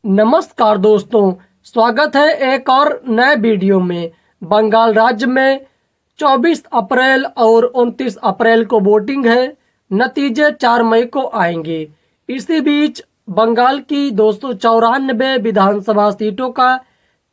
नमस्कार दोस्तों, स्वागत है एक और नए वीडियो में। बंगाल राज्य में 24 अप्रैल और 29 अप्रैल को वोटिंग है। नतीजे 4 मई को आएंगे। इसी बीच बंगाल की 294 विधानसभा सीटों का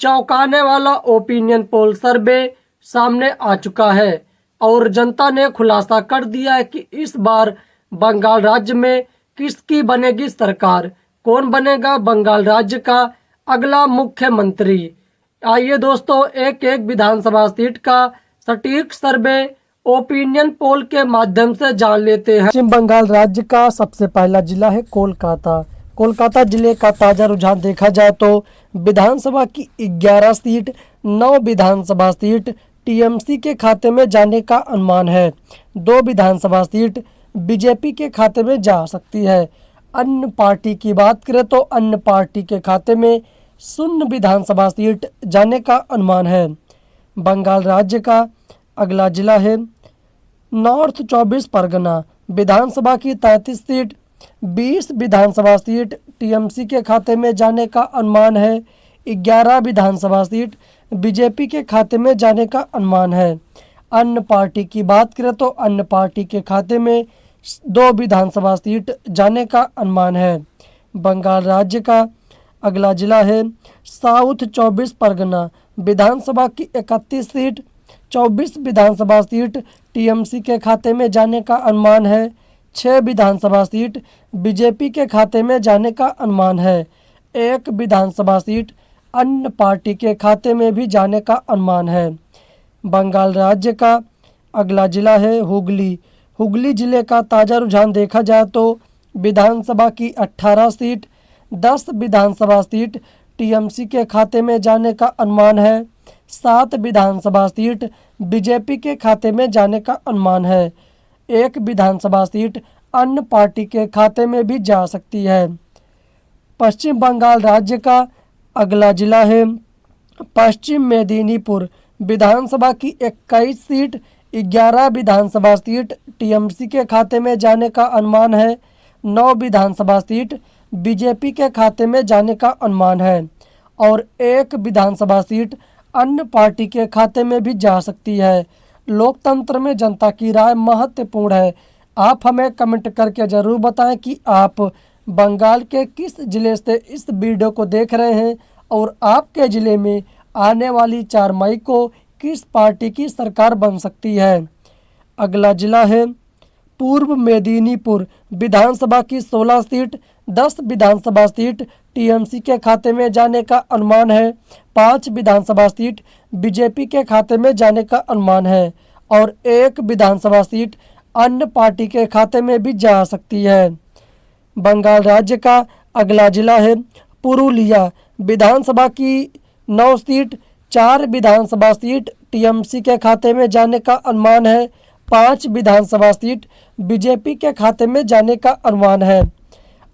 चौंकाने वाला ओपिनियन पोल सर्वे सामने आ चुका है और जनता ने खुलासा कर दिया है कि इस बार बंगाल राज्य में किसकी बनेगी सरकार, कौन बनेगा बंगाल राज्य का अगला मुख्यमंत्री। आइए दोस्तों, एक एक विधानसभा सीट का सटीक सर्वे ओपिनियन पोल के माध्यम से जान लेते हैं। पश्चिम बंगाल राज्य का सबसे पहला जिला है कोलकाता। कोलकाता जिले का ताजा रुझान देखा जाए तो विधानसभा की 11 सीट 9 विधानसभा सीट टीएमसी के खाते में जाने का अनुमान है। 2 विधानसभा सीट बीजेपी के खाते में जा सकती है। अन्य पार्टी की बात करें तो अन्य पार्टी के खाते में 0 विधानसभा सीट जाने का अनुमान है। बंगाल राज्य का अगला जिला है नॉर्थ 24 परगना। विधानसभा की 33 सीट 20 विधानसभा सीट टीएमसी के खाते में जाने का अनुमान है। 11 विधानसभा सीट बीजेपी के खाते में जाने का अनुमान है। अन्य पार्टी की बात करें तो अन्य पार्टी के खाते में 2 विधानसभा सीट जाने का अनुमान है। बंगाल राज्य का अगला जिला है साउथ 24 परगना। विधानसभा की 31 सीट 24 विधानसभा सीट टीएमसी के खाते में जाने का अनुमान है। 6 विधानसभा सीट बीजेपी के खाते में जाने का अनुमान है। 1 विधानसभा सीट अन्य पार्टी के खाते में भी जाने का अनुमान है। बंगाल राज्य का अगला जिला है हुगली। हुगली जिले का ताज़ा रुझान देखा जाए तो विधानसभा की 18 सीट 10 विधानसभा सीट टीएमसी के खाते में जाने का अनुमान है। 7 विधानसभा सीट बीजेपी के खाते में जाने का अनुमान है। 1 विधानसभा सीट अन्य पार्टी के खाते में भी जा सकती है। पश्चिम बंगाल राज्य का अगला जिला है पश्चिम मेदिनीपुर। विधानसभा की 21 सीट 11 विधानसभा सीट टीएमसी के खाते में जाने का अनुमान है। 9 विधानसभा सीट बीजेपी के खाते में जाने का अनुमान है और 1 विधानसभा सीट अन्य पार्टी के खाते में भी जा सकती है। लोकतंत्र में जनता की राय महत्वपूर्ण है। आप हमें कमेंट करके ज़रूर बताएं कि आप बंगाल के किस जिले से इस वीडियो को देख रहे हैं और आपके ज़िले में आने वाली 4 मई को किस पार्टी की सरकार बन सकती है। अगला जिला है पूर्व मेदिनीपुर। विधानसभा की 16 सीट 10 विधानसभा सीट टीएमसी के खाते में जाने का अनुमान है। 5 विधानसभा सीट बीजेपी के खाते में जाने का अनुमान है और 1 विधानसभा सीट अन्य पार्टी के खाते में भी जा सकती है। बंगाल राज्य का अगला जिला है पुरुलिया। विधानसभा की 9 सीट 4 विधानसभा सीट टीएमसी के खाते में जाने का अनुमान है। 5 विधानसभा सीट बीजेपी के खाते में जाने का अनुमान है।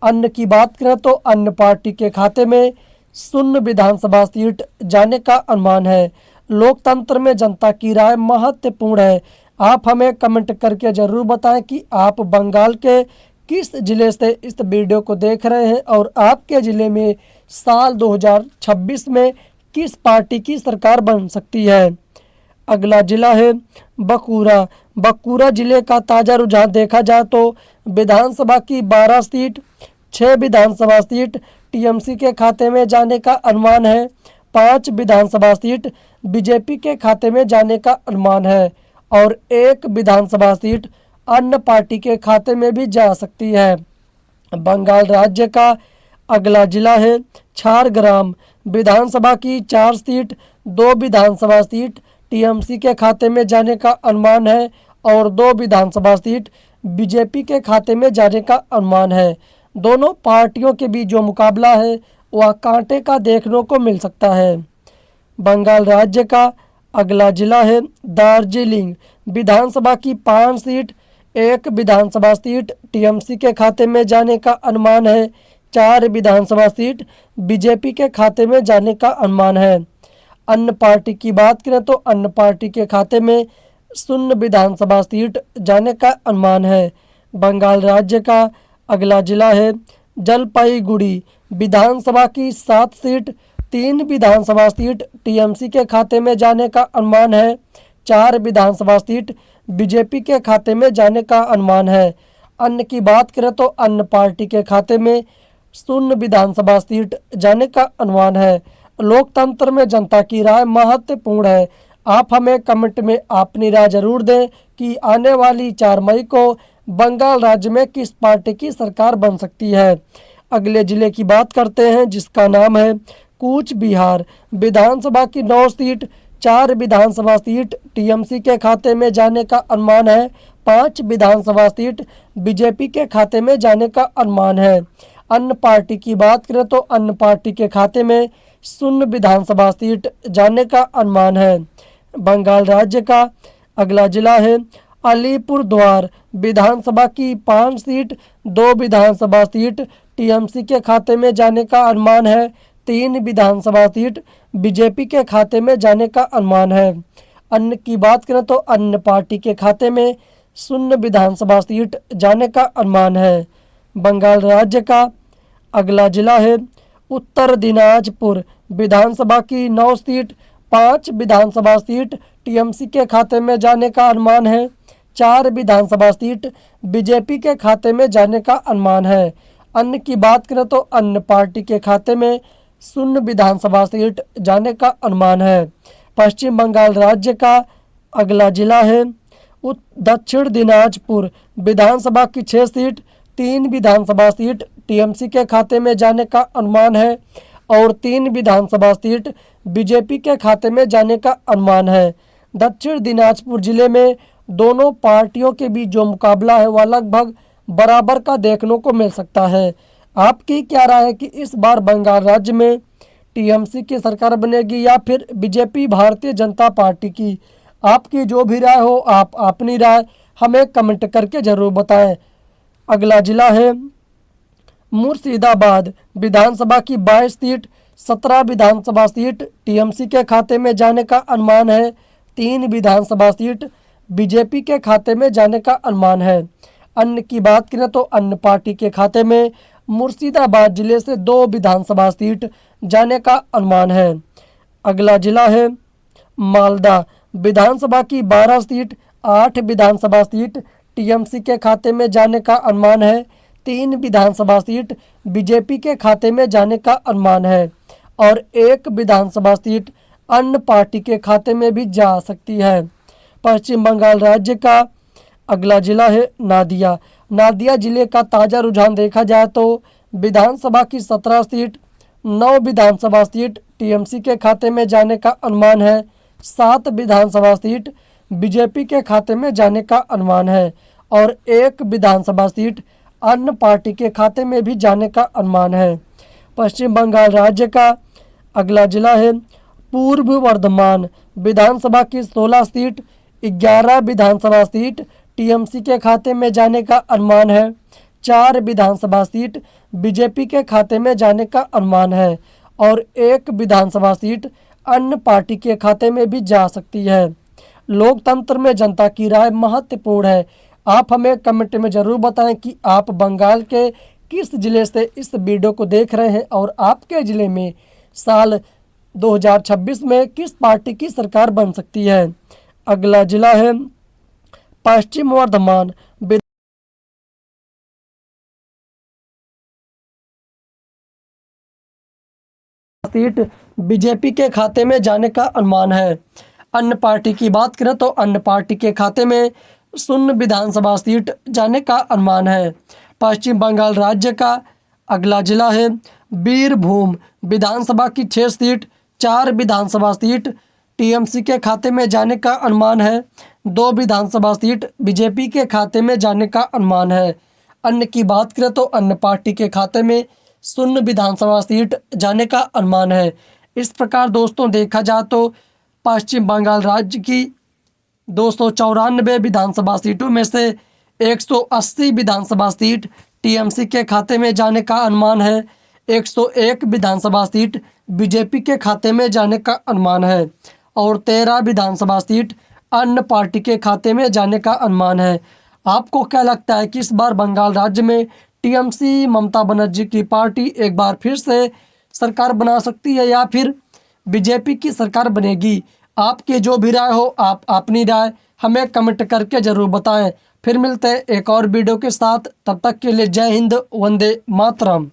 अन्य की बात करें तो अन्य पार्टी के खाते में 0 विधानसभा सीट जाने का अनुमान है। लोकतंत्र में जनता की राय महत्वपूर्ण है। आप हमें कमेंट करके ज़रूर बताएं कि आप बंगाल के किस जिले से इस वीडियो को देख रहे हैं और आपके ज़िले में साल 2026 में किस पार्टी की सरकार बन सकती है। अगला जिला है बंकुरा। बंकुरा जिले का ताज़ा रुझान देखा जाए तो विधानसभा की 12 सीट 6 विधानसभा सीट टीएमसी के खाते में जाने का अनुमान है। 5 विधानसभा सीट बीजेपी के खाते में जाने का अनुमान है और 1 विधानसभा सीट अन्य पार्टी के खाते में भी जा सकती है। बंगाल राज्य का अगला जिला है झारग्राम। विधानसभा की 4 सीट 2 विधानसभा सीट टीएमसी के खाते में जाने का अनुमान है और 2 विधानसभा सीट बीजेपी के खाते में जाने का अनुमान है। दोनों पार्टियों के बीच जो मुकाबला है वह कांटे का देखने को मिल सकता है। बंगाल राज्य का अगला जिला है दार्जिलिंग। विधानसभा की 5 सीट 1 विधानसभा सीट टीएमसी के खाते में जाने का अनुमान है। 4 विधानसभा सीट बीजेपी के खाते में जाने का अनुमान है। अन्य पार्टी की बात करें तो अन्य पार्टी के खाते में 0 विधानसभा सीट जाने का अनुमान है। बंगाल राज्य का अगला जिला है जलपाईगुड़ी विधानसभा की 7 सीट, 3 विधानसभा सीट टीएमसी के खाते में जाने का अनुमान है। 4 विधानसभा सीट बीजेपी के खाते में जाने का अनुमान है। अन्य की बात करें तो अन्य पार्टी के खाते में 0 विधानसभा सीट जाने का अनुमान है। लोकतंत्र में जनता की राय महत्वपूर्ण है। आप हमें कमेंट में अपनी राय जरूर दें कि आने वाली 4 मई को बंगाल राज्य में किस पार्टी की सरकार बन सकती है। अगले जिले की बात करते हैं जिसका नाम है कूच बिहार विधानसभा की 9 सीट, 4 विधानसभा सीट टीएमसी के खाते में जाने का अनुमान है। 5 विधानसभा सीट बीजेपी के खाते में जाने का अनुमान है। अन्य पार्टी की बात करें तो अन्य पार्टी के खाते में 0 विधानसभा सीट जाने का अनुमान है। बंगाल राज्य का अगला जिला है अलीपुर द्वार विधानसभा की 5 सीट, 2 विधानसभा सीट टीएमसी के खाते में जाने का अनुमान है। 3 विधानसभा सीट बीजेपी के खाते में जाने का अनुमान है। अन्य की बात करें तो अन्य पार्टी के खाते में 0 विधानसभा सीट जाने का अनुमान है। बंगाल राज्य का अगला जिला है उत्तर दिनाजपुर विधानसभा की 9 सीट, 5 विधानसभा सीट टीएमसी के खाते में जाने का अनुमान है। 4 विधानसभा सीट बीजेपी के खाते में जाने का अनुमान है। अन्य की बात करें तो अन्य पार्टी के खाते में 0 विधानसभा सीट जाने का अनुमान है। पश्चिम बंगाल राज्य का अगला जिला है दक्षिण दिनाजपुर विधानसभा की 6 सीट, 3 विधानसभा सीट टीएमसी के खाते में जाने का अनुमान है और 3 विधानसभा सीट बीजेपी के खाते में जाने का अनुमान है। दक्षिण दिनाजपुर जिले में दोनों पार्टियों के बीच जो मुकाबला है वह लगभग बराबर का देखने को मिल सकता है। आपकी क्या राय है कि इस बार बंगाल राज्य में टीएमसी की सरकार बनेगी या फिर बीजेपी भारतीय जनता पार्टी की? आपकी जो भी राय हो आप अपनी राय हमें कमेंट करके जरूर बताएं। अगला जिला है मुर्शिदाबाद विधानसभा की 22 सीट, 17 विधानसभा सीट टीएमसी के खाते में जाने का अनुमान है। 3 विधानसभा सीट बीजेपी के खाते में जाने का अनुमान है। अन्य की बात करें तो अन्य पार्टी के खाते में मुर्शिदाबाद जिले से 2 विधानसभा सीट जाने का अनुमान है। अगला जिला है मालदा विधानसभा की 12 सीट, 8 विधानसभा सीट टीएमसी के खाते में जाने का अनुमान है। 3 विधानसभा सीट बीजेपी के खाते में जाने का अनुमान है और 1 विधानसभा सीट अन्य पार्टी के खाते में भी जा सकती है। पश्चिम बंगाल राज्य का अगला जिला है नादिया। नादिया जिले का ताज़ा रुझान देखा जाए तो विधानसभा की 17 सीट, 9 विधानसभा सीट टीएमसी के खाते में जाने का अनुमान है। 7 विधानसभा सीट बीजेपी के खाते में जाने का अनुमान है और 1 विधानसभा सीट अन्य पार्टी के खाते में भी जाने का अनुमान है। पश्चिम बंगाल राज्य का अगला जिला है पूर्व वर्धमान विधानसभा की 16 सीट, 11 विधानसभा सीट टीएमसी के खाते में जाने का अनुमान है। 4 विधानसभा सीट बीजेपी के खाते में जाने का अनुमान है और 1 विधानसभा सीट अन्य पार्टी के खाते में भी जा सकती है। लोकतंत्र में जनता की राय महत्वपूर्ण है। आप हमें कमेंट में ज़रूर बताएं कि आप बंगाल के किस ज़िले से इस वीडियो को देख रहे हैं और आपके ज़िले में साल 2026 में किस पार्टी की सरकार बन सकती है। अगला जिला है पश्चिम वर्धमान सीट बीजेपी के खाते में जाने का अनुमान है। अन्य पार्टी की बात करें तो अन्य पार्टी के खाते में 0 विधानसभा सीट जाने का अनुमान है। पश्चिम बंगाल राज्य का अगला जिला है बीरभूम विधानसभा की 6 सीट, 4 विधानसभा सीट टीएमसी के खाते में जाने का अनुमान है। 2 विधानसभा सीट बीजेपी के खाते में जाने का अनुमान है। अन्य की बात करें तो अन्य पार्टी के खाते में 0 विधानसभा सीट जाने का अनुमान है। इस प्रकार दोस्तों देखा जाए तो पश्चिम बंगाल राज्य की 294 विधानसभा सीटों में से 180 विधानसभा सीट टीएमसी के खाते में जाने का अनुमान है। 101 विधानसभा सीट बीजेपी के खाते में जाने का अनुमान है और 13 विधानसभा सीट अन्य पार्टी के खाते में जाने का अनुमान है। आपको क्या लगता है कि इस बार बंगाल राज्य में टीएमसी ममता बनर्जी की पार्टी एक बार फिर से सरकार बना सकती है या फिर बीजेपी की सरकार बनेगी? आपकी जो भी राय हो, आप अपनी राय हमें कमेंट करके ज़रूर बताएं। फिर मिलते हैं एक और वीडियो के साथ, तब तक के लिए जय हिंद, वंदे मातरम।